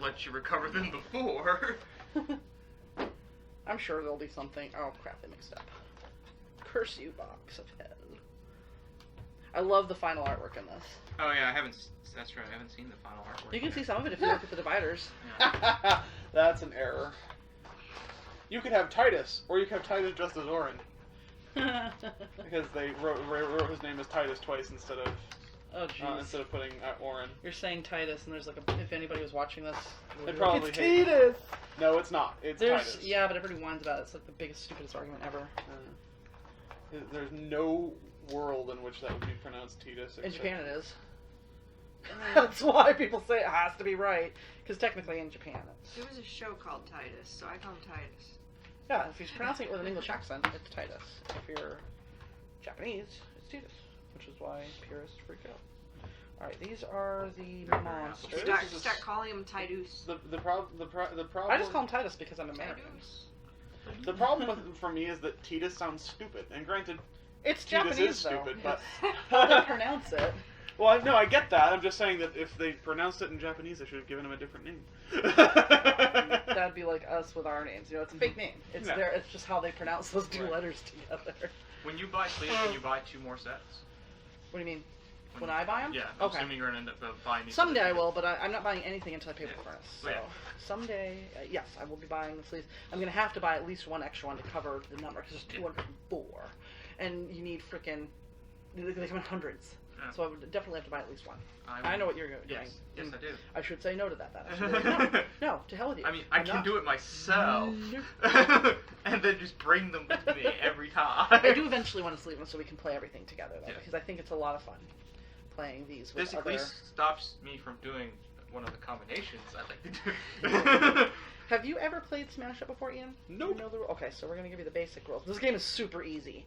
let you recover them before. I'm sure there'll be something. Oh crap, they mixed up. Curse you, box of hell. I love the final artwork in this. Oh yeah, that's right, I haven't seen the final artwork. You can see some of it if you look at the dividers. Yeah. That's an error. You could have Titus, or you could have Titus dressed as Orin. Because they wrote his name as Titus twice instead of putting Orin. You're saying Titus, and there's like if anybody was watching this, They probably it's hate Titus. No, it's not. It's Titus. Yeah, but everybody whines about it. It's like the biggest, stupidest argument ever. There's no world in which that would be pronounced Titus. In Japan, it is. That's why people say it has to be right, because technically in Japan it's... There was a show called Titus, so I call him Titus. Yeah, if he's pronouncing it with an English accent, it's Titus. If you're Japanese, it's Titus, which is why purists freak out. Alright, these are the monsters. Start calling him Titus. The problem. I just call him Titus because I'm American. The problem for me is that Titus sounds stupid, and granted, It's Titus Japanese, is stupid, but how they pronounce it. Well, no, I get that. I'm just saying that if they pronounced it in Japanese, they should have given him a different name. That'd be like us with our names. You know, it's a fake name. It's It's just how they pronounce those two letters together. When you buy sleeves, can you buy 2 more sets? What do you mean? When I buy them? Yeah. I'm Okay. assuming you're gonna end up buying these. Someday I will, but I'm not buying anything until I pay for the furnace. So Yeah. someday, yes, I will be buying the sleeves. I'm gonna have to buy at least one extra one to cover the number because there's 204, and you need freaking. They come in hundreds. So I would definitely have to buy at least one. I know what you're doing. Yes, I do. I should say no to that. I should be like, no, to hell with you. I mean, I can do it myself. And then just bring them with me every time. I do eventually want to sleeve them so we can play everything together, though, Yeah. because I think it's a lot of fun playing these with This other... at least stops me from doing one of the combinations I'd like to do. Have you ever played Smash Up before, Ian? Nope. You know the, okay, so we're going to give you the basic rules. This game is super easy.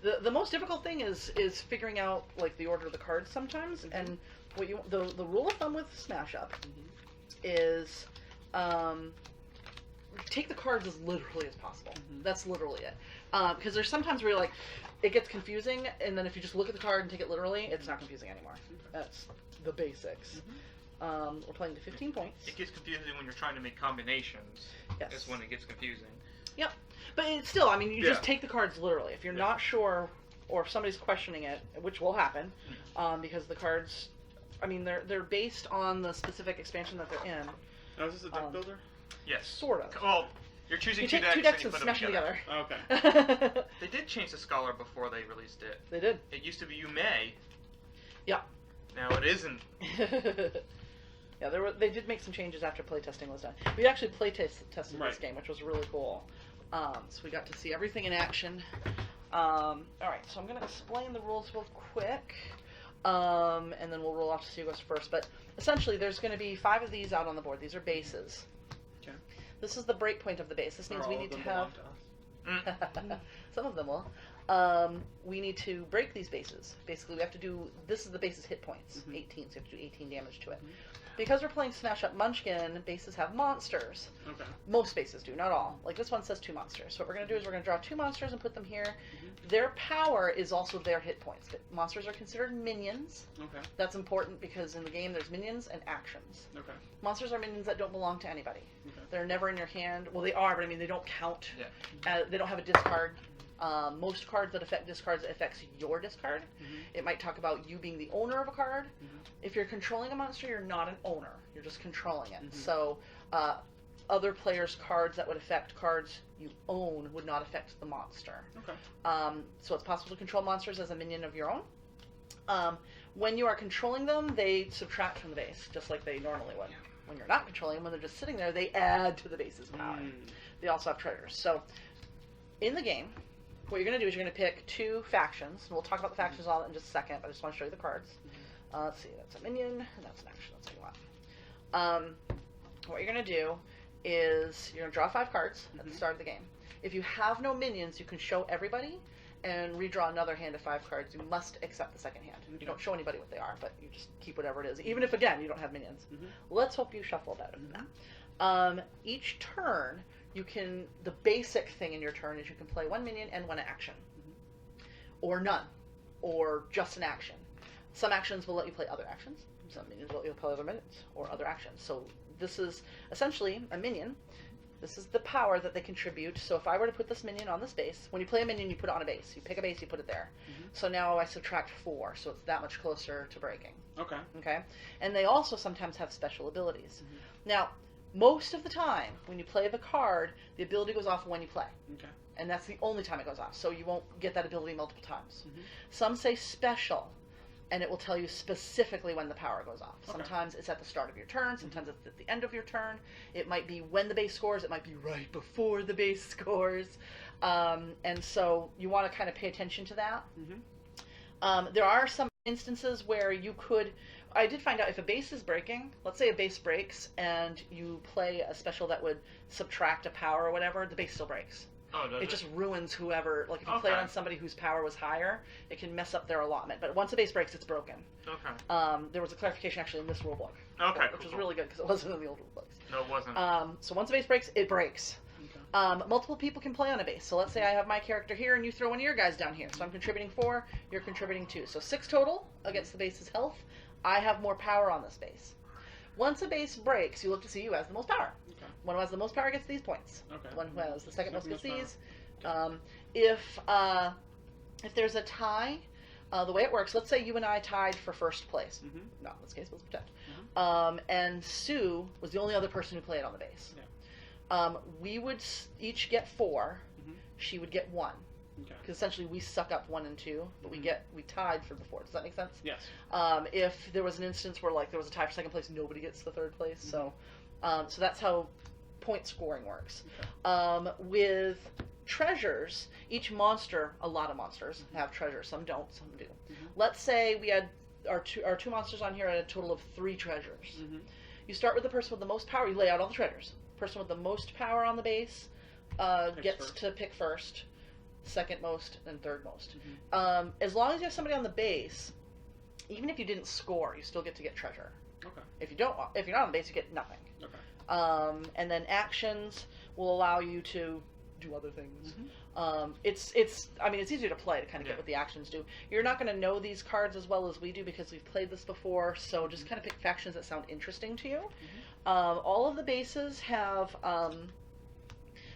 Mm-hmm. The most difficult thing is figuring out like the order of the cards sometimes, and what you the rule of thumb with Smash Up is take the cards as literally as possible. That's literally it. Because there's sometimes where you're like, it gets confusing, and then if you just look at the card and take it literally, it's not confusing anymore. That's the basics. We're playing to 15 points. It gets confusing when you're trying to make combinations. Yes. That's when it gets confusing. Yep. But it's still, I mean, you just take the cards literally. If you're not sure, or if somebody's questioning it, which will happen, because the cards, I mean, they're based on the specific expansion that they're in. Oh, is this a deck builder? Yes. Sort of. Well, you're choosing You take two and decks you and put smash them together. Oh, okay. They did change the Scholar before they released it. They did. It used to be you may. Yeah. Now it isn't. Yeah, they did make some changes after playtesting was done. We actually playtested this game, which was really cool. So we got to see everything in action. Alright, so I'm going to explain the rules real quick, and then we'll roll off to see who goes first. But essentially, there's going to be 5 of these out on the board. These are bases. Okay. This is the break point of the base. This means we need to have... Some of them will. We need to break these bases. Basically, we have to do... This is the base's hit points. 18, so you have to do 18 damage to it. Because we're playing Smash Up Munchkin, bases have monsters. Okay. Most bases do, not all. Like this one says 2 monsters. So what we're going to do is we're going to draw 2 monsters and put them here. Their power is also their hit points. Monsters are considered minions. Okay. That's important because in the game there's minions and actions. Okay. Monsters are minions that don't belong to anybody. Okay. They're never in your hand. Well, they are, but I mean they don't count. Yeah. They don't have a discard. Most cards that affect discards affects your discard. It might talk about you being the owner of a card. If you're controlling a monster, you're not an owner. You're just controlling it. So other players' cards that would affect cards you own would not affect the monster. Okay. So it's possible to control monsters as a minion of your own. When you are controlling them, they subtract from the base, just like they normally would. When you're not controlling them, when they're just sitting there, they add to the base's power. They also have treasures. So in the game, what you're going to do is you're going to pick 2 factions. And we'll talk about the factions all in just a second, but I just want to show you the cards. Let's see, that's a minion, and that's an action. That's what you want. What you're going to do is you're going to draw 5 cards at the start of the game. If you have no minions, you can show everybody and redraw another hand of 5 cards. You must accept the second hand. You don't show anybody what they are, but you just keep whatever it is, even if, again, you don't have minions. Let's hope you shuffle better than that. Each turn, you can, the basic thing in your turn is you can play 1 minion and 1 action. Or none. Or just an action. Some actions will let you play other actions. Some minions will let you play other minions or other actions. So this is essentially a minion. This is the power that they contribute. So if I were to put this minion on this base, when you play a minion, you put it on a base. You pick a base, you put it there. So now I subtract 4, so it's that much closer to breaking. Okay. Okay? And they also sometimes have special abilities. Now, most of the time, when you play the card, the ability goes off when you play. Okay. And that's the only time it goes off. So you won't get that ability multiple times. Some say special, and it will tell you specifically when the power goes off. Okay. Sometimes it's at the start of your turn, sometimes it's at the end of your turn. It might be when the base scores, it might be right before the base scores. And so you want to kind of pay attention to that. There are some instances where you could... I did find out if a base is breaking, let's say a base breaks, and you play a special that would subtract a power or whatever, the base still breaks. Oh, does It just ruins whoever, like if you play it on somebody whose power was higher, it can mess up their allotment. But once a base breaks, it's broken. Okay. There was a clarification actually in this rule book. Okay. Which was really good because it wasn't in the old rule books. No, it wasn't. So once a base breaks, it breaks. Okay. Multiple people can play on a base. So let's say I have my character here and you throw one of your guys down here. So I'm contributing 4, you're contributing 2. So 6 total against the base's health. I have more power on this base. Once a base breaks, you look to see who has the most power. Okay. One who has the most power gets these points. Okay. One who has the second most gets power. these. If there's a tie, the way it works, let's say you and I tied for first place. No, in this case it was pretend. And Sue was the only other person who played on the base. Yeah. We would each get 4. She would get 1. Okay. Because essentially we suck up 1 and 2, but we tied for the 4. Does that make sense? Yes. If there was an instance where like there was a tie for second place, nobody gets the third place. So that's how point scoring works. Okay. With treasures, each monster, a lot of monsters have treasures. Some don't, some do. Let's say we had our two monsters on here had a total of 3 treasures. You start with the person with the most power. You lay out all the treasures. Person with the most power on the base gets to pick first, second most, and third most. As long as you have somebody on the base, even if you didn't score, you still get to get treasure. Okay. If you're not on the base, you get nothing. Okay. And then actions will allow you to do other things. It's easier to play to kind of get what the actions do. You're not going to know these cards as well as we do because we've played this before, so just kind of pick factions that sound interesting to you. All of the bases have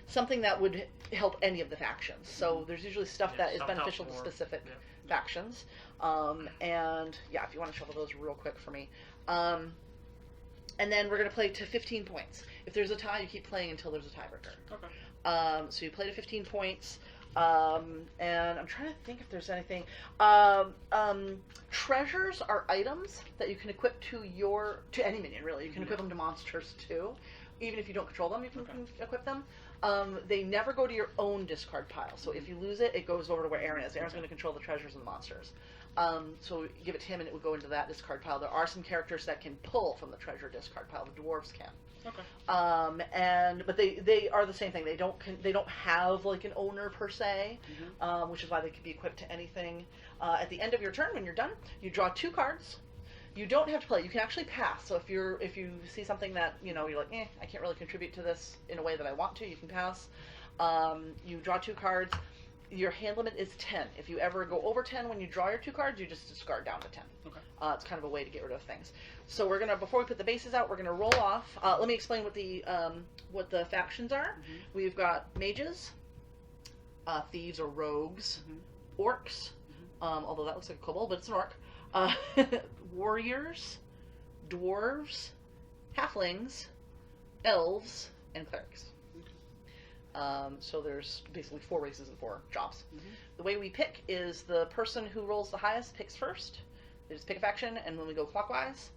something that would help any of the factions. So there's usually stuff that is beneficial to specific factions. And yeah, if you want to shuffle those real quick for me. And then we're going to play to 15 points. If there's a tie, you keep playing until there's a tiebreaker. Okay. So you play to 15 points. And I'm trying to think if there's anything. Treasures are items that you can equip to any minion, really. You can equip them to monsters too. Even if you don't control them, you can equip them. They never go to your own discard pile. So if you lose it, it goes over to where Aaron is. Aaron's going to control the treasures and the monsters. So give it to him and it would go into that discard pile. There are some characters that can pull from the treasure discard pile. The dwarves can. Okay. But they are the same thing. They don't have like an owner per se, which is why they can be equipped to anything. At the end of your turn, when you're done, you draw 2 cards. You don't have to play. You can actually pass. So if you see something that you're like, I can't really contribute to this in a way that I want to, you can pass. You draw 2 cards. Your hand limit is 10. If you ever go over 10 when you draw your 2 cards, you just discard down to 10. Okay. It's kind of a way to get rid of things. So we're gonna, before we put the bases out, we're gonna roll off. Let me explain what the factions are. We've got mages, thieves or rogues, orcs. Although that looks like a kobold, but it's an orc. Warriors, dwarves, halflings, elves, and clerics. So there's basically 4 races and 4 jobs. The way we pick is the person who rolls the highest picks first. They just pick a faction, and then we go clockwise.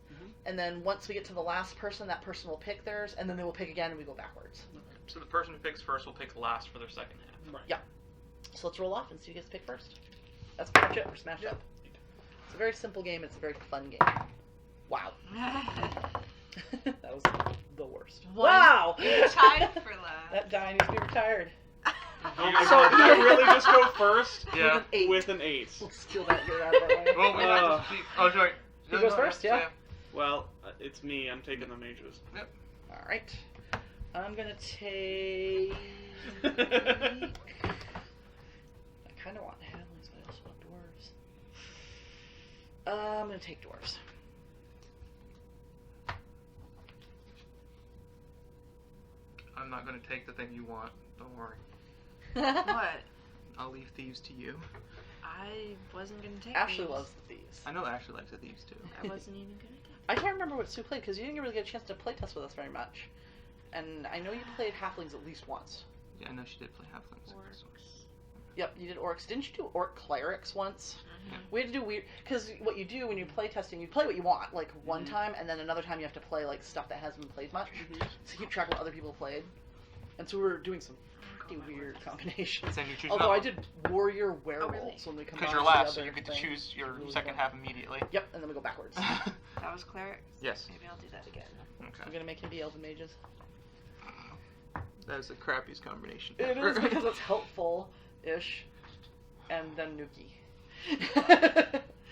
And then once we get to the last person, that person will pick theirs, and then they will pick again, and we go backwards. So the person who picks first will pick last for their second half. Right. Yeah. So let's roll off and see who gets to pick first. That's Punch It or Smash Up. It's a very simple game. It's a very fun game. Wow. That was the worst. Wow! Time for last. That die needs to be retired. Oh my god, did I really just go first? Yeah. With an 8. We'll steal that here out of the way. Well, we like to speak. Oh, sorry. Who goes first? Yeah. Well, it's me. I'm taking the mages. Yep. Alright. I'm gonna take... I kind of want halflings, but I also want dwarves. I'm gonna take dwarves. take the thing you want. Don't worry. What? I'll leave thieves to you. I wasn't gonna take Ashley these. loves the thieves. I know Ashley likes the thieves too. I wasn't even gonna take I can't remember what Sue played because you didn't really get a chance to play test with us very much. And I know you played halflings at least once. Yeah, I know she did play halflings. Orcs. Yep, you did orcs. Didn't you do orc clerics once? Mhm. We had to do weird because what you do when you play testing, you play what you want like one time, and then another time you have to play like stuff that hasn't been played much. So you keep track of what other people played. And so we were doing some pretty weird combinations. Then you choose Although I another did warrior werewolves really? when we combined because you're the last, so other you get to thing. choose your Really second fun. half immediately. Yep, and then we go backwards. That was clerics? Yes. Maybe I'll do that again. I'm Okay. gonna make him be elven mages. That is the crappiest combination. It is because it's helpful-ish, and then Nuki.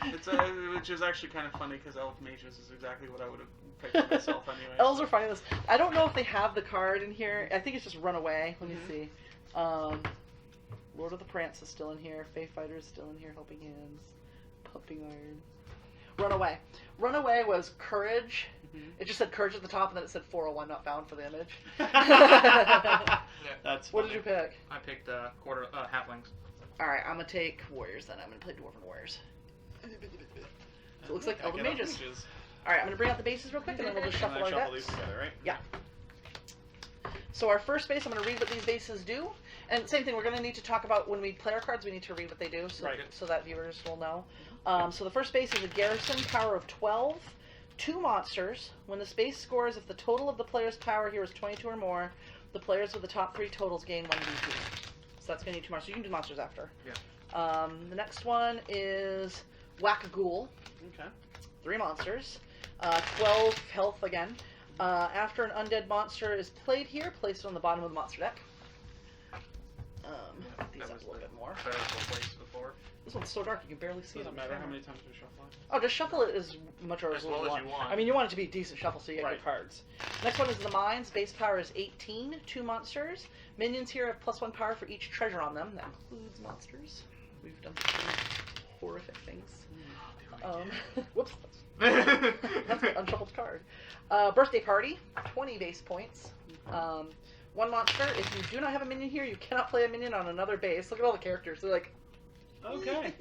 It's which is actually kind of funny because elf mages is exactly what I would have picked for myself anyway. Elves are finding this. I don't know if they have the card in here. I think it's just Run Away. Let me see. Lord of the Prance is still in here. Fae Fighter is still in here. Helping Hands. Pumping Iron. Run Away. Run Away was Courage. It just said Courage at the top, and then it said 401 not found for the image. Yeah. That's What funny. did you pick? I picked halflings. Alright, I'm gonna take Warriors then. I'm gonna play Dwarven Warriors. So it looks like I Elven get elf Mages. Alright, I'm gonna bring out the bases real quick, and then we'll just And shuffle then our shuffle decks. these together, right? Yeah. So our first base, I'm going to read what these bases do. And same thing, we're going to need to talk about when we play our cards, we need to read what they do so, Right. so that viewers will know. So the first base is a garrison, power of 12, 2 monsters. When this base scores, if the total of the player's power here is 22 or more, the players with the top 3 totals gain 1 BP. So that's going to need 2 monsters. You can do monsters after. Yeah. The next one is Whack-a-Ghoul. Okay. 3 monsters. 12 health again. After an undead monster is played here, place it on the bottom of the monster deck. These That up was a little bit more. Better place before. This one's so dark you can barely see it. Doesn't on the matter how camera. many times we shuffle it. Oh, just shuffle it as much or As well as you want. I mean, you want it to be a decent shuffle so you get Right. good cards. Next one is the Mines. Base power is 18. 2 monsters. Minions here have +1 power for each treasure on them. That includes monsters. We've done some horrific things. Whoops. That's an unshuffled card. Birthday Party, 20 base points. 1 monster. If you do not have a minion here, you cannot play a minion on another base. Look at all the characters. They're like... Okay.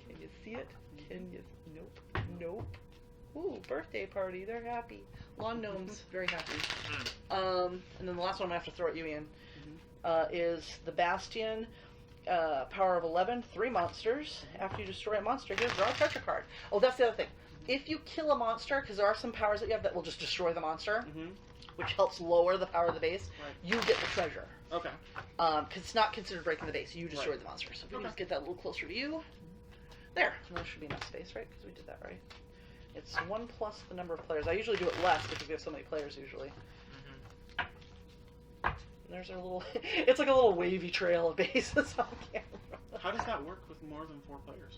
Can you see it? Can you... Nope. Nope. Ooh, Birthday Party. They're happy. Lawn Gnomes, very happy. And then the last one I'm going to have to throw at you, Ian, is the Bastion. Power of 11, 3 monsters. After you destroy a monster, here, draw a treasure card. Oh, that's the other thing. If you kill a monster, because there are some powers that you have that will just destroy the monster, which helps lower the power of the base, you get the treasure. Okay. Because it's not considered breaking the base. You destroyed the monster. So if you just get that a little closer to you, there. There should be enough space, right? Because we did that right. It's 1 plus the number of players. I usually do it less because we have so many players usually. And there's our little... It's like a little wavy trail of bases on camera. How does that work with more than 4 players?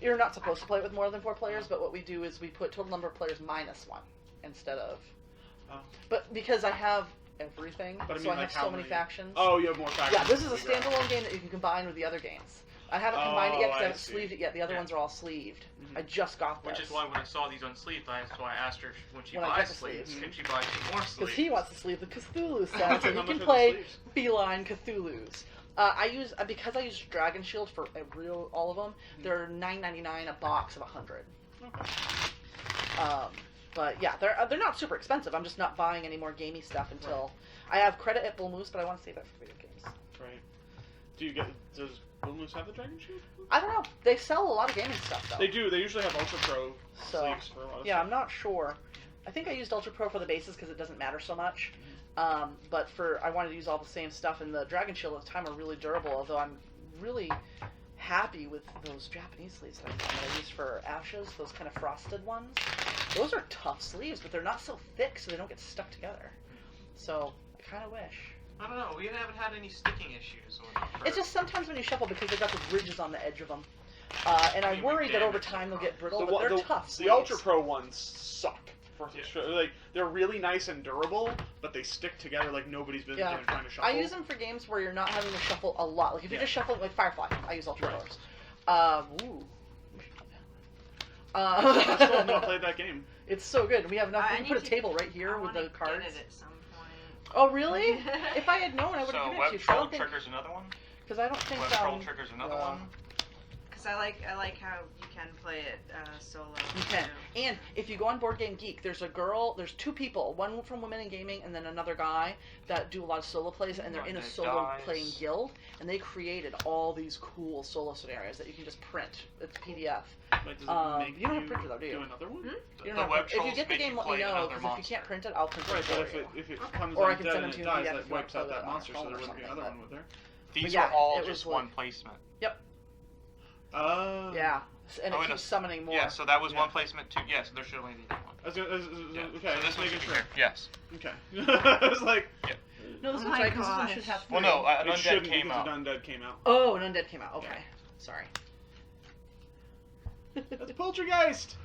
You're not supposed to play it with more than 4 players, but what we do is we put total number of players minus 1 instead of... Oh. But because I have everything, But I so mean, I like have so many factions. Oh, you have more factions. Yeah, this is a than we got. standalone game that you can combine with the other games. I haven't combined it yet because I haven't see. sleeved it yet. The other ones are all sleeved. I just got this. Which is why when I saw these unsleeved, that's why I asked her when she When I buys get the sleeves, sleeves. can she buy some more sleeves? Because he wants to sleeve the Cthulhu set, so How he much can are the play sleeves? feline Cthulhu's. Because I use Dragon Shield for all of them. They're $9.99 a box of 100. Okay. But yeah, they're not super expensive. I'm just not buying any more gamey stuff until I have credit at Bull Moose, but I want to save that for video games. Right. Does Bull Moose have the Dragon Shield? I don't know. They sell a lot of gaming stuff though. They do. They usually have Ultra Pro So, sleeves for a lot of yeah, stuff. I'm not sure. I think I used Ultra Pro for the bases because it doesn't matter so much. But I wanted to use all the same stuff, and the Dragon Shield at the time are really durable, although I'm really happy with those Japanese sleeves that I used for Ashes, those kind of frosted ones. Those are tough sleeves, but they're not so thick, so they don't get stuck together. So, I kind of wish. I don't know. We haven't had any sticking issues. It's just sometimes when you shuffle, because they've got the ridges on the edge of them. And I You worry that over damage time they'll them. get brittle, but they're tough The sleeves. Ultra Pro ones suck. Like, they're really nice and durable, but they stick together like nobody's business Yeah. when you're trying to shuffle. I use them for games where you're not having to shuffle a lot. Like if you're just shuffling, like Firefly, I use Ultra Right. Pros. Ooh. I still have not played that game. It's so good. We have enough. I We can need put a to- table right here I with wanna the cards. Get it at some point. Oh, really? If I had known, I would have So given it Web to you. Troll triggers another one. Because I don't think Web Troll triggers another one. Because I like how you can play it solo. You can. too. And if you go on Board Game Geek, there's two people, one from Women in Gaming and then another guy that do a lot of solo plays, and they're in a Undead solo Dice. playing guild, and they created all these cool solo scenarios that you can just print. It's PDF. Like, does it make you don't have a printer though, do you? do another one? You The don't have Web if you Trolls get the make game, you let me play know, another because if you monster. can't print it, I'll print Right, it but for you. if it comes Or I undead can send and them it to you dies, PDF that if you wipes want out to that play it on monster, your so phone there or wouldn't be something, another but- one, would there? These Yeah, were all it just was one like- placement. Oh. Yeah, and it Oh, and keeps a- summoning more. Yeah, so that was Yeah. one placement too. Yes, there should only be one. Yeah. Okay, So this just one making should be sure. here. Yes. Okay. I was like, No, this Oh one's my right, because this one gosh. should have Well, three. no, an it undead shouldn't came because out. an undead came out. Oh, an undead came out. Okay. Yeah. Sorry. That's Poltergeist!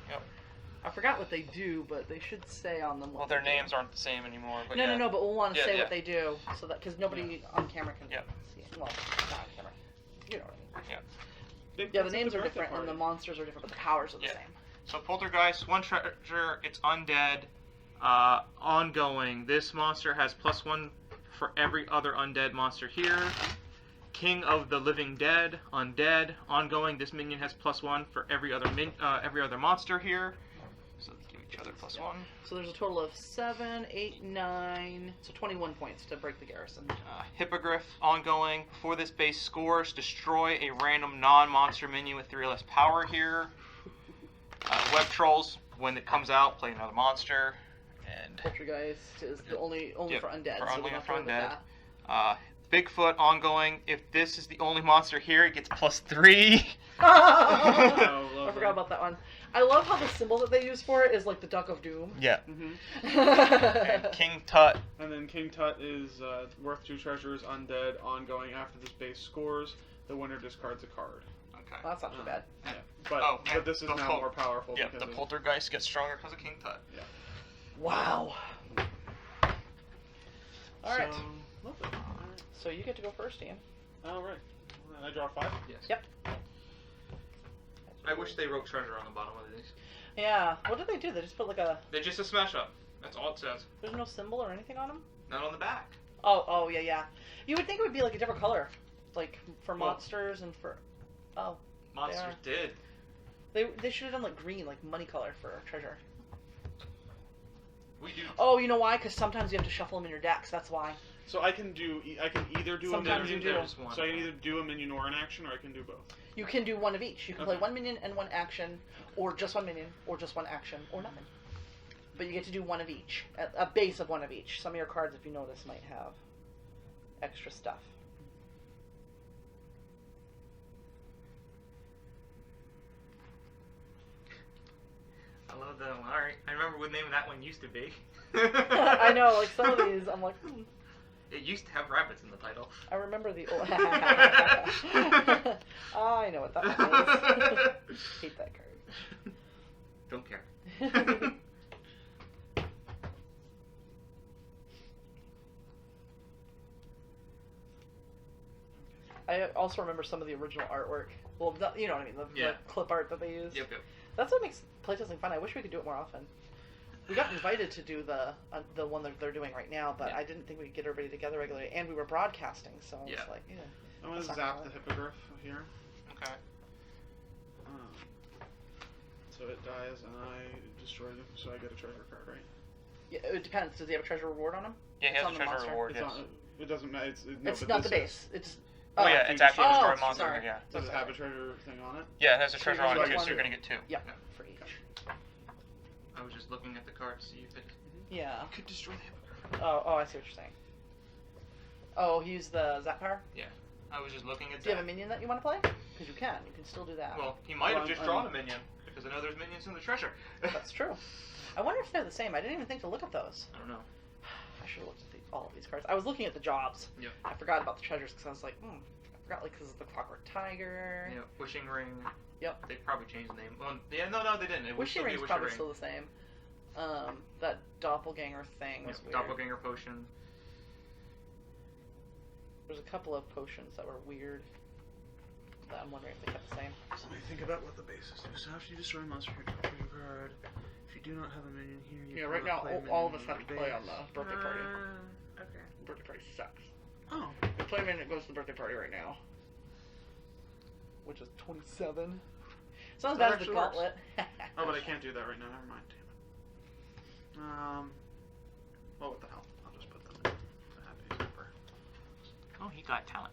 I forgot what they do, but they should say on them. Well, what their they do. names aren't the same anymore. But No, yeah. no, but we'll want to Yeah, say yeah. what they do, so that because nobody on camera can Yep. see it. Well, not on camera. You know what I mean. They- Yeah, the that's names at are birthday different and the party. monsters are different, but the powers are the Yeah. same. So Poltergeist, one treasure. It's undead. Ongoing. This monster has +1 for every other undead monster here. King of the Living Dead, undead. Ongoing. This minion has +1 for every other monster here. So they give each other +1. So there's a total of 7, 8, 9, so 21 points to break the garrison. Hippogriff, ongoing. Before this base scores, destroy a random non-monster minion with 3 or less power here. Web Trolls, when it comes out, play another monster. And Poltergeist is the only Yep, for undead. for so only we don't have to for worry about undead. that. Bigfoot, ongoing. If this is the only monster here, it gets +3. Oh, I forgot about that one. I love how the symbol that they use for it is like the Duck of Doom. Yeah. Mm-hmm. And King Tut. And then King Tut is worth 2 treasures, undead, ongoing. After this base scores, the winner discards a card. Okay. Well, that's not too bad. Yeah. But, Oh, but this is the now pol- more powerful. Yeah, because the of- Poltergeist gets stronger because of King Tut. Wow. All right. So, lovely. All right. So you get to go first, Ian. All right. And I draw 5? Yes. Yep. I wish they wrote treasure on the bottom of these. Yeah. What did they do? They just put like a. They're just a smash up. That's all it says. There's no symbol or anything on them. Not on the back. Oh, yeah, yeah. You would think it would be like a different color, like for Well- monsters and for. Oh, Monsters did. they should have done like green, like money color for treasure. We do. Oh, you know why? Because sometimes you have to shuffle them in your decks. That's why. So I can either do Sometimes a you minion. do. There's one. So I can either do a minion or an action, or I can do both. You can do one of each. You can play Okay. one minion and one action, or just one minion, or just one action, or nothing. But you get to do one of each. A base of one of each. Some of your cards, if you notice, might have extra stuff. I love them. Alright. I remember what the name of that one used to be. I know, like some of these, I'm like, It used to have rabbits in the title. I remember the old. I know what that one is. Hate that card. Don't care. I also remember some of the original artwork. Well, you know what I mean, the Yeah. clip art that they use. Yep. That's what makes playtesting fun. I wish we could do it more often. We got invited to do the one that they're doing right now, but Yeah. I didn't think we'd get everybody together regularly, and we were broadcasting, so it's Yeah. like, I'm going to That's not zap the gonna hippogriff here. Okay. So it dies, and I destroy it, so I get a treasure card, right? Yeah, it depends. Does he have a treasure reward on him? Yeah, he It's has on a the treasure monster. reward, It's yes. not, it doesn't matter. It's but not the this base. It's Oh, yeah, it's actually a Oh, destroy monster, sorry. yeah. Does it have a treasure thing on it? Yeah, it has a So treasure you on it just too, get so you're one. gonna get 2. Yep, Yeah. for each. I was just looking at the card to see if it Yeah. could destroy the hippogriff. Oh, I see what you're saying. Oh, he used the zap power? I was just looking at Do you have that. a minion that you want to play? Because you can. You can still do that. Well, he might have Well, just drawn a minion, because I know there's minions in the treasure. That's true. I wonder if they're the same. I didn't even think to look at those. I don't know. I should have looked at all of these cards. I was looking at the jobs. Yep. I forgot about the treasures because I was like, I forgot like because of the Clockwork Tiger. Yeah, Wishing Ring. Yep. They probably changed the name. Well, yeah, no, they didn't. It would Wishing still be Ring's Wishing probably Ring. still the same. That doppelganger thing was Yep, weird. Doppelganger Potion. There's a couple of potions that were weird. That I'm wondering if they kept the same. So let me think about what the bases do. So after you destroy a monster, you draw a treasure card. If you do not have a minion here, you Yeah, right cannot now play a all of minion us have to your play on base. the birthday party. Okay. birthday party sucks. Oh. The play minion goes to the birthday party right now. Which is 27. It's not as That bad as the actually works. gauntlet. Oh, but I can't do that right now. Never mind. Damn it. Well, what the hell? I'll just put them in the happy zipper. Oh, he got talent.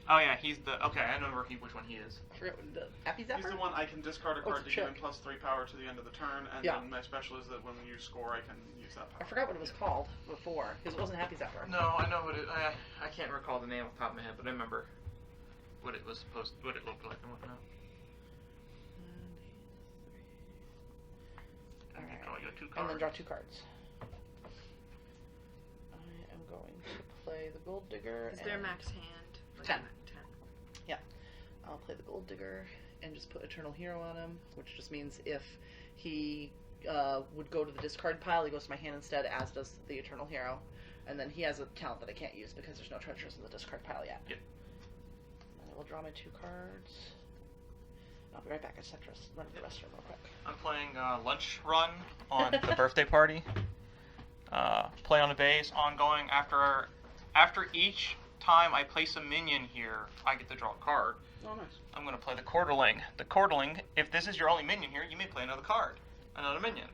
Oh yeah, he's the. Okay, I remember which one he is. I forget what the Happy Zapper? He's the one I can discard a Oh, card it's to a give him +3 power to the end of the turn, and Yeah. then my special is that when you score, I can use that power. I forgot what it was called before, because it wasn't Happy Zapper. No, I know what it. I can't recall the name off the top of my head, but I remember what it was supposed, what it looked like and whatnot. And you draw your 2 cards. And then draw 2 cards. I am going to play the Gold Digger. Is there and max hand? 10. 10. I'll play the Gold Digger and just put Eternal Hero on him, which just means if he would go to the discard pile, he goes to my hand instead, as does the Eternal Hero. And then he has a talent that I can't use because there's no treasures in the discard pile yet. Yep. And I will draw my 2 cards. I'll be right back. I just have to run to the restroom real quick. I'm playing Lunch Run on the birthday party. Play on the base, ongoing. After each time I place a minion here, I get to draw a card. Oh, nice. I'm going to play the Quarterling. The Quarterling, if this is your only minion here, you may play another card. Another minion.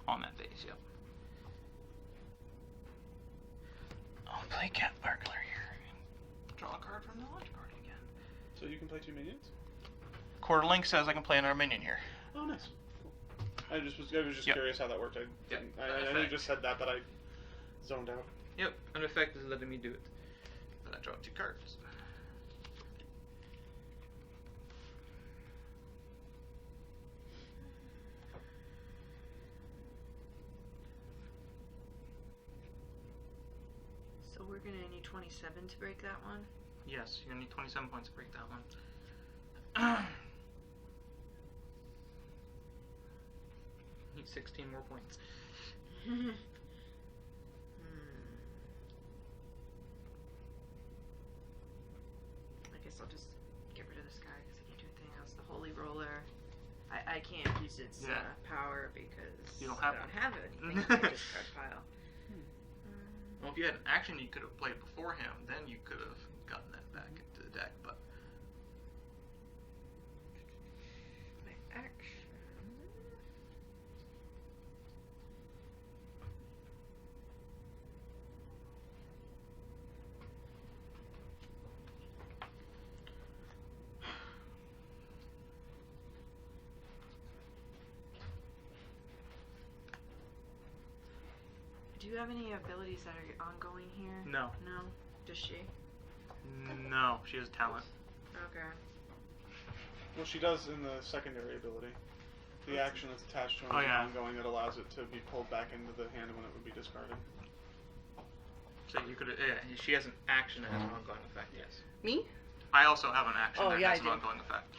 On that base, yep. I'll play Cat Burglar here. Draw a card from the lunch party again. So you can play 2 minions? Quarterling says I can play another minion here. Oh, nice. Cool. I was just Yep. curious how that worked. Yep. I know you just said that, but I zoned out. Yep, an effect is letting me do it. But I draw 2 cards. So we're gonna need 27 to break that one. Yes, you're gonna need 27 points to break that one. Need 16 more points. I guess I'll just get rid of this guy because I can't do anything else. The Holy Roller. I can't use its power because You don't have I one. don't have anything in my discard pile. Well, if you had an action, you could have played before him. Then you could have gotten that back into the deck. But My action. Do you have any abilities that are ongoing here? no, No? Does she? no, she has talent. Okay. Well, she does in the secondary ability. The action that's attached to it Oh, is yeah. ongoing that allows it to be pulled back into the hand when it would be discarded. So you could, she has an action that has an ongoing effect. Yes. Me? I also have an action Oh, that yeah, has I an do. ongoing effect.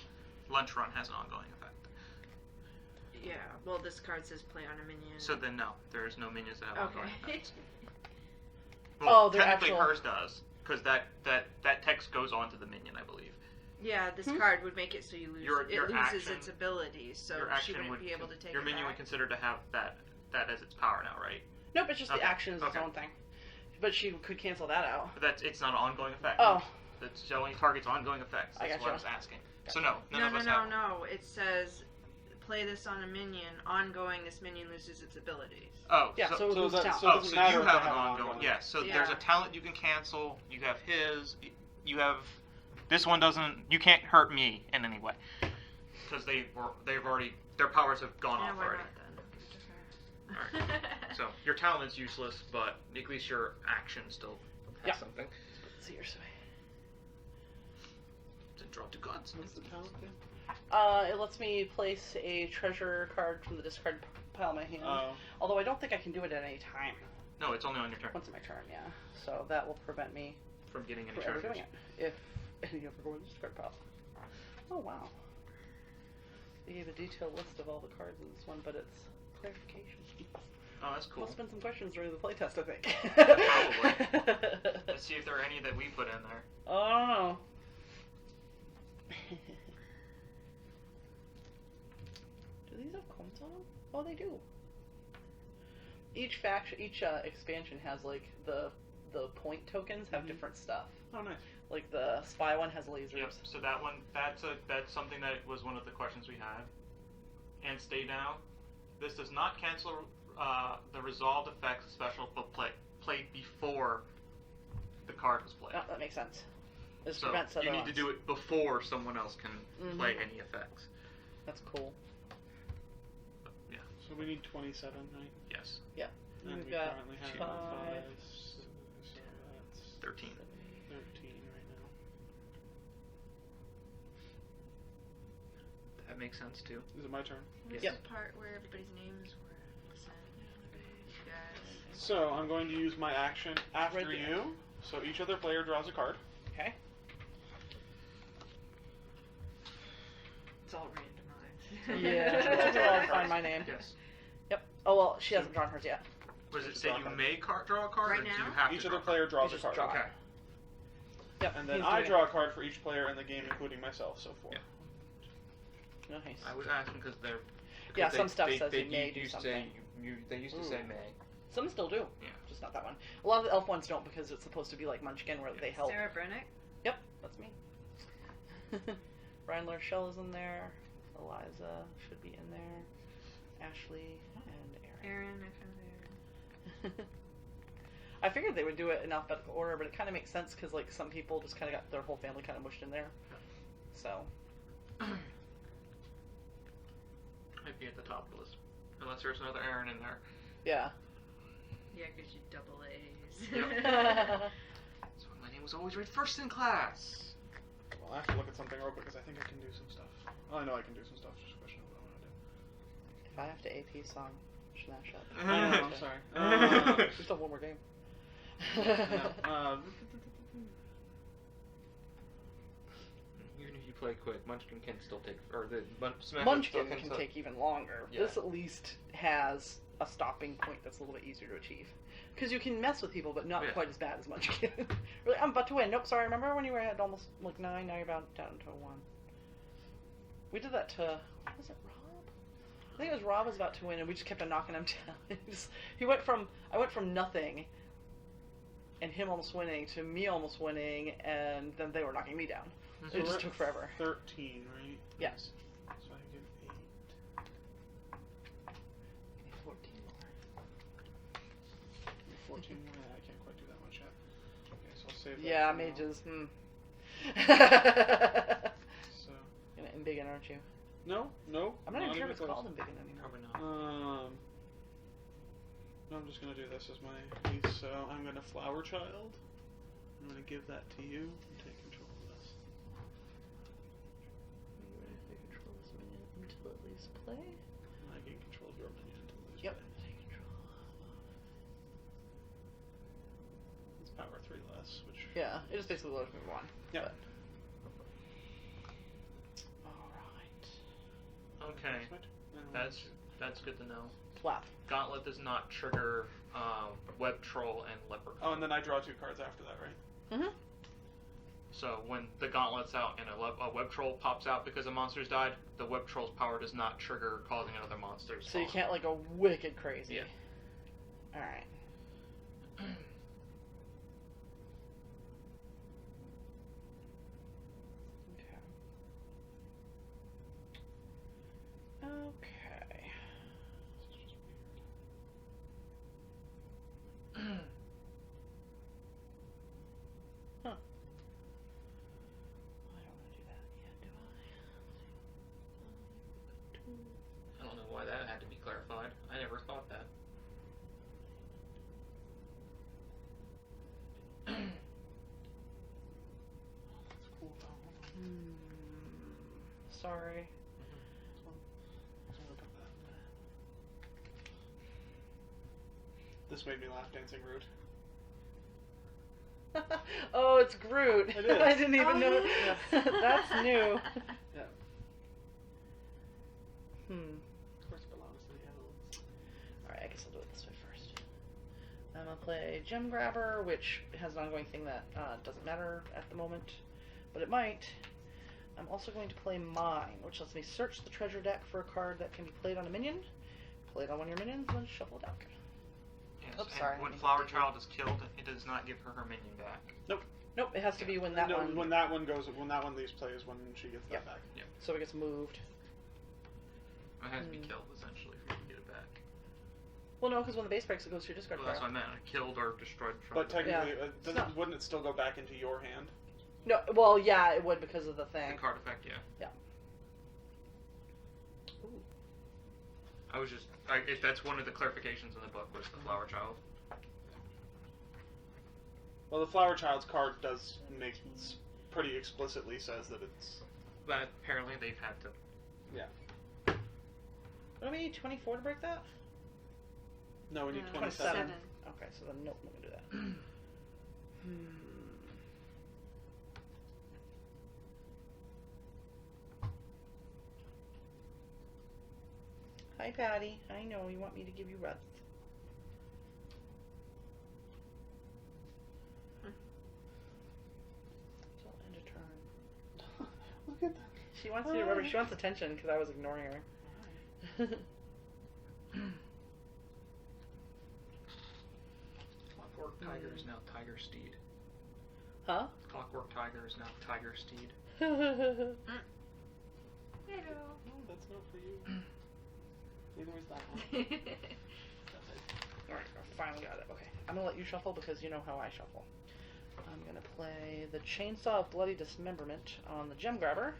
Lunch Run has an ongoing effect. Yeah, well, this card says play on a minion. So then, no, there's no minions that have ongoing Okay. effects. Oh, Well, they're technically actual- hers does, because that text goes on to the minion, I believe. Yeah, this card would make it so you lose. Your it loses action- its abilities, so your she action wouldn't would be able to take your it minion back. would consider to have that as its power now, right? Nope, it's just the Okay, action is its okay. own thing. But she could cancel that out. But it's not an ongoing effect. Oh. That's only targets ongoing effects. I That's what I gotcha. was asking. So no, none No, of no, us no, have. no. It says play this on a minion. Ongoing, this minion loses its abilities. Oh, Yeah, so it so loses that- talent. so it oh, doesn't so matter you if have they an have an ongoing. ongoing. Yes. So Yeah. there's a talent you can cancel. You have his. You have. This one doesn't. You can't hurt me in any way. Because they've already. Their powers have gone Yeah, off why already. not then? Alright. So your talent is useless, but at least your action still has Yeah. something. Let's see yours. To draw 2 cards. What's the talent thing? It lets me place a treasure card from the discard pile in my hand. Oh. Although I don't think I can do it at any time. No, it's only on your turn. Once in my turn, yeah. So that will prevent me From getting any from ever treasures. doing it. If any ever go in the discard pile. Oh, wow. They gave a detailed list of all the cards in this one, but it's clarification. Oh, that's cool. Must have been some questions during the playtest, I think. Probably. Let's see if there are any that we put in there. Oh, I don't know. Do these have coins cards on them? Oh, they do. Each expansion has like the point tokens have different stuff. Oh, nice. Like the spy one has lasers. Yep. So that's something that was one of the questions we had. And stay down. This does not cancel the resolved effects special, but played before the card was played. Oh, that makes sense. This So prevents you other need ones. to do it before someone else can play any effects. That's cool. Yeah. So we need 27, right? Yes. And We've we got currently have 5. 5. So that's 13. 13 right now. That makes sense too. Is it my turn? This Yes. is the part where everybody's names were sent on the page, guys. So I'm going to use my action after Right there. you. So each other player draws a card. Okay. It's all randomized. Yeah. So I'll find my name. Yes. Yep. Oh well, she hasn't drawn hers yet. Was it Just say draw a you card. may draw a card, Right or do now? you have Each to other draw player draws You a just card. draw. Okay. Yep. And then he's I doing draw a card for each player in the game, including myself, so 4. Yeah. it. Nice. I was asking because they're. Yeah, some stuff says you may do used to something. say, they used to Ooh. say may. Some still do. Yeah. Just not that one. A lot of the elf ones don't because it's supposed to be like Munchkin where they help. Sarah Brennick. Yep, that's me. Ryan Shell is in there. Eliza should be in there. Ashley and Aaron. Aaron, I found Aaron. I figured they would do it in alphabetical order, but it kind of makes sense because like some people just kind of got their whole family kind of mushed in there. So. Might be at the top of the list, unless there's another Aaron in there. Yeah. Yeah, because you double A's. Yep. That's why my name was always right first in class. Well, I have to look at something real quick because I think I can do some stuff. Well, I know I can do some stuff. Just a question of what I want to do. If I have to AP song, Smash Up. Oh, I'm sorry. We still have one more game. No, Even if you play quick, Munchkin can still take, or the Smash Munchkin still can take even longer. Yeah. This at least has a stopping point that's a little bit easier to achieve. Because you can mess with people, but not Yeah. quite as bad as Munchkin. Really, I'm about to win. Nope, sorry. Remember when you were at almost like 9? Now you're about down to 1. We did that to, was it Rob? I think it was Rob was about to win, and we just kept on knocking him down. I went from nothing, and him almost winning, to me almost winning, and then they were knocking me down. So It just we're took forever. 13, right? Yes. So I give 8. 14 more. 14 more. I can't quite do that much yet. Okay, so I'll save that. Yeah, for now. mages. So Gonna embiggen, aren't you? no. I'm not even sure if it's close. called embiggen anymore. Probably not. No, I'm just gonna do this as my piece. So I'm gonna Flower Child. I'm gonna give that to you and take control of this. You ready to take control of this minion until it leaves play? And I gain control of your minion until lose Yep. play. Take control. It's power 3 less, which Yeah, it just basically lowers me 1. Yep. Alright. Okay, That's my that's good to know. Flap. Gauntlet does not trigger Web Troll and Leprechaun. Oh, and then I draw 2 cards after that, right? Mm-hmm. So when the Gauntlet's out and a Web Troll pops out because a monster's died, the Web Troll's power does not trigger causing another monster to So you fall. can't like go wicked crazy. Yeah. Alright. Okay. This is just weird. Huh. I don't want to do that yet, do I? I don't know why that had to be clarified. I never thought that. That's cool though. Hold on. Sorry. Sorry about that. This made me laugh, Dancing Root. Oh, it's Groot. It is. I didn't even Oh, know. yeah. That's new. Yeah. Of course it belongs to the elves. Alright, I guess I'll do it this way first. I'm gonna play Gem Grabber, which has an ongoing thing that doesn't matter at the moment, but it might. I'm also going to play mine, which lets me search the treasure deck for a card that can be played on a minion. Play it on one of your minions, then shuffle a deck. Yes. Oops, And sorry. when Flower Child is killed, it does not give her minion back. Nope, it has to be when that one. When that one leaves play is when she gets that back. Yep. So it gets moved. It has to be killed essentially for you to get it back. Well, no, because when the base breaks, it goes to your discard Well, that's pile. what I meant. Killed or destroyed from. But technically, Yeah. wouldn't it still go back into your hand? No, well, yeah, it would because of the thing. The card effect, yeah. Yeah. Ooh. I was just, if that's one of the clarifications in the book was the Flower Child. Well, the Flower Child's card does pretty explicitly says that it's. But apparently they've had to. What do we need, 24 to break that? No, we need 27. 27. Okay, so then nope, let me do that. Hi, Patty. I know you want me to give you rest. So I'll end a turn. Look at that. She wants you to remember. She wants attention because I was ignoring her. Clockwork Tiger is now Tiger Steed. Huh? Clockwork Tiger is now Tiger Steed. Hello. No, that's not for you. Neither is that one. Alright, I finally got it. Okay. I'm gonna let you shuffle because you know how I shuffle. I'm gonna play the Chainsaw of Bloody Dismemberment on the Gem Grabber,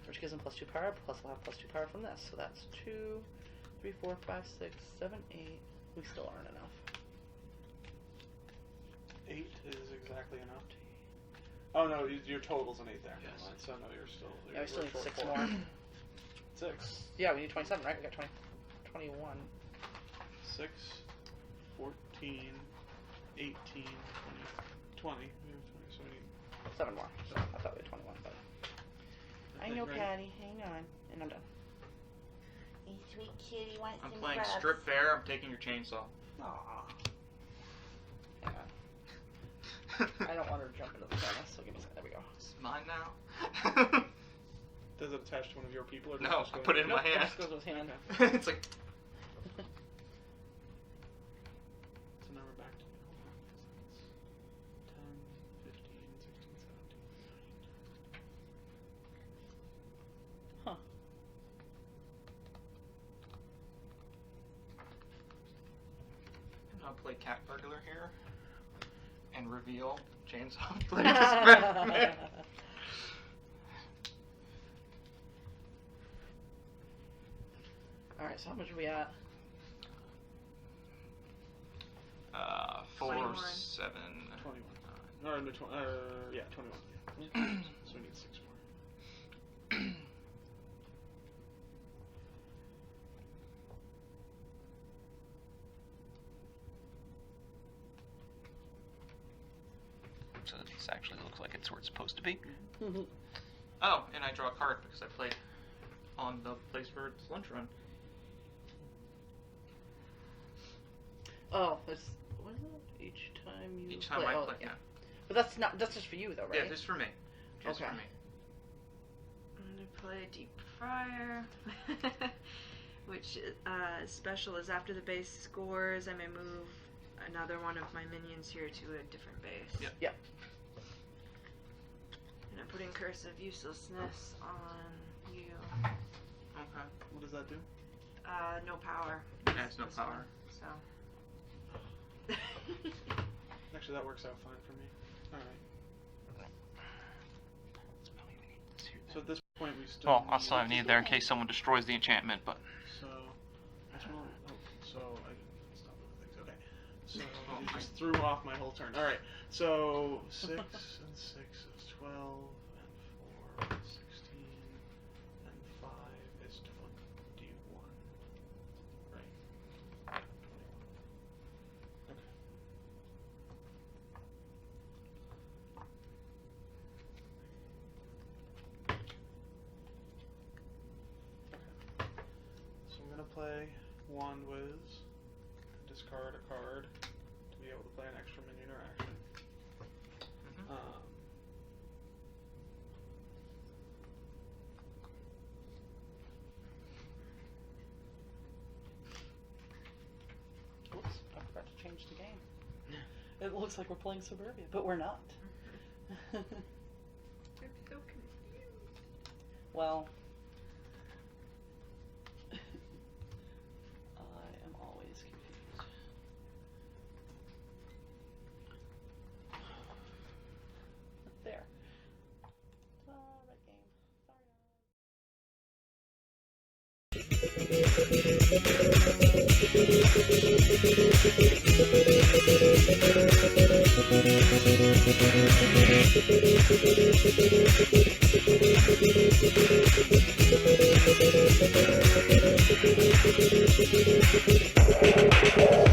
which gives him +2 power, plus I'll have +2 power from this. So that's 2, 3, 4, 5, 6, 7, 8. We still aren't enough. 8 is exactly enough. Oh no, your total's an 8 there. Yes. Never mind. So no, you're still. Yeah, we still need short 6 4. more. 6. Yeah, we need 27, right? We got 21. 6, 14, 18, 20, 20. So we need 7 more. So I thought we had 21, but I know, right? Patty. Hang on, and I'm done. Hey, sweet kitty wants I'm some playing grass. Strip Bear. I'm taking your chainsaw. Aww. Hang on. I don't want her to jump into the furnace, so give me a second. There we go. It's mine now. Does it attach to one of your people or does No, it just I go put it in my Nope, it hand. just goes with hand. It's like So now we're back to Nicole. 10, 15, 16, 17, 19. Huh. I'll play Cat Burglar here and reveal Chainsaw of Bloody Dismemberment. Alright, so how much are we at? 4, 21. 7. 21. No, 21. Yeah, 21. So we need 6 more. So this actually looks like it's where it's supposed to be. Oh, and I draw a card because I played on the place for its lunch run. Oh, it's what is it? Each time you Each time play. I Oh, play, yeah. yeah. But that's just for you though, right? Yeah, just for me. Just Okay. for me. I'm gonna play Deep Fryer, which special is after the base scores, I may move another one of my minions here to a different base. Yep. Yep. And I'm putting Curse of Uselessness on you. Okay. What does that do? No power. It has no This power. one, so. Actually, that works out fine for me. Alright. So at this point, we still. Well, I'll still have need there in case someone destroys the enchantment, but So. So I can stop other things. Okay. So you just threw off my whole turn. Alright. So 6 and 6 is 12, and 4 is 16, and 5 is 21. Right. 21. Okay. So I'm gonna play Wand Wiz, discard a card to be able to play an extra minion or action. changed the game. It looks like we're playing Suburbia, but we're not. I'm so confused. Well, I am always confused. There. Right game. Sorry.